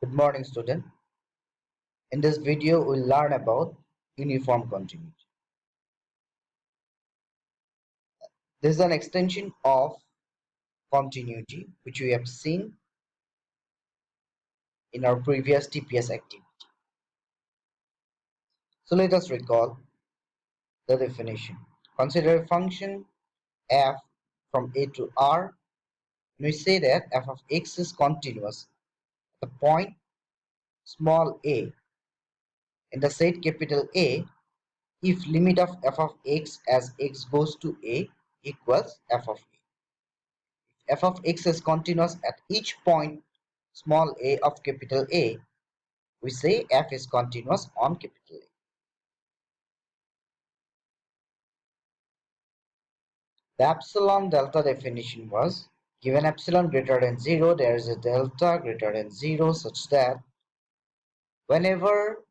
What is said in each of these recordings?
Good morning, student. In this video, we'll learn about uniform continuity. This is an extension of continuity which we have seen in our previous TPS activity. So let us recall the definition. Consider a function f from a to r. We say that f of x is continuous at the point small a in the set capital A if limit of f of x as x goes to a equals f of a. F of x is continuous at each point small a of capital A, we say f is continuous on capital A. The epsilon delta definition was given epsilon greater than 0, there is a delta greater than 0 such that whenever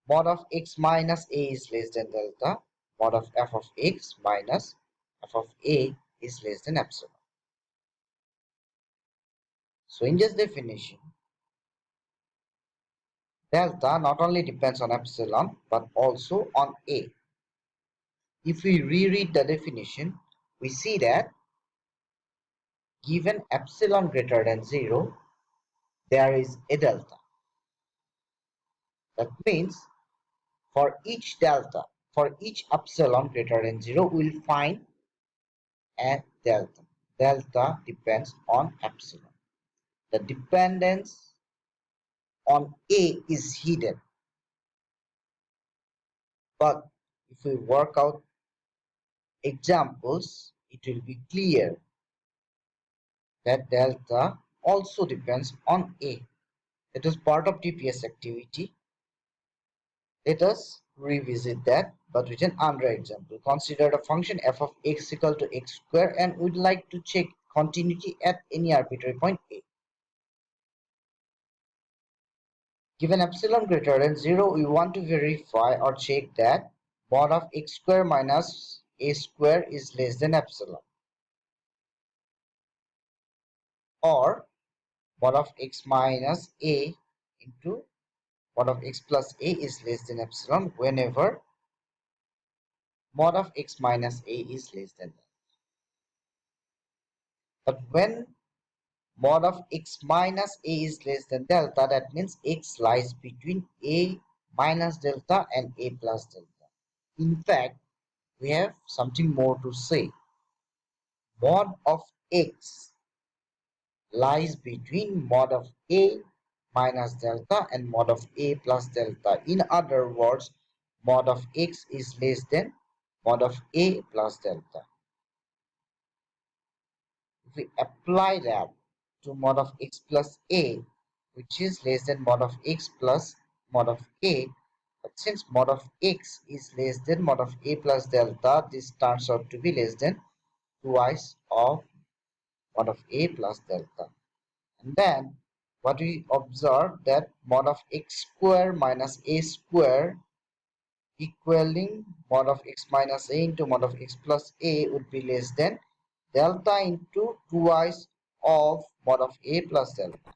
mod of x minus a is less than delta, mod of f of x minus f of a is less than epsilon. So in this definition, delta not only depends on epsilon but also on a. If we reread the definition, we see that given epsilon greater than 0, there is a delta. That means for each delta, for each epsilon greater than 0, we will find a delta. Delta depends on epsilon. The dependence on a is hidden. But if we work out examples, it will be clear that delta also depends on a. It is part of TPS activity. Let us revisit that but with another example. Consider a function f of x equal to x square and we'd like to check continuity at any arbitrary point a. Given epsilon greater than 0, we want to verify or check that mod of x square minus a square is less than epsilon, or mod of x minus a into mod of x plus a is less than epsilon whenever mod of x minus a is less than that. But when mod of x minus a is less than delta, that means x lies between a minus delta and a plus delta. In fact, we have something more to say. Mod of x lies between mod of a minus delta and mod of a plus delta. In other words, mod of x is less than mod of a plus delta. If we apply that to mod of x plus a, which is less than mod of x plus mod of a, but since mod of x is less than mod of a plus delta, this turns out to be less than twice of mod of a plus delta. And then what we observe that mod of x square minus a square equaling mod of x minus a into mod of x plus a would be less than delta into twice of mod of a plus delta.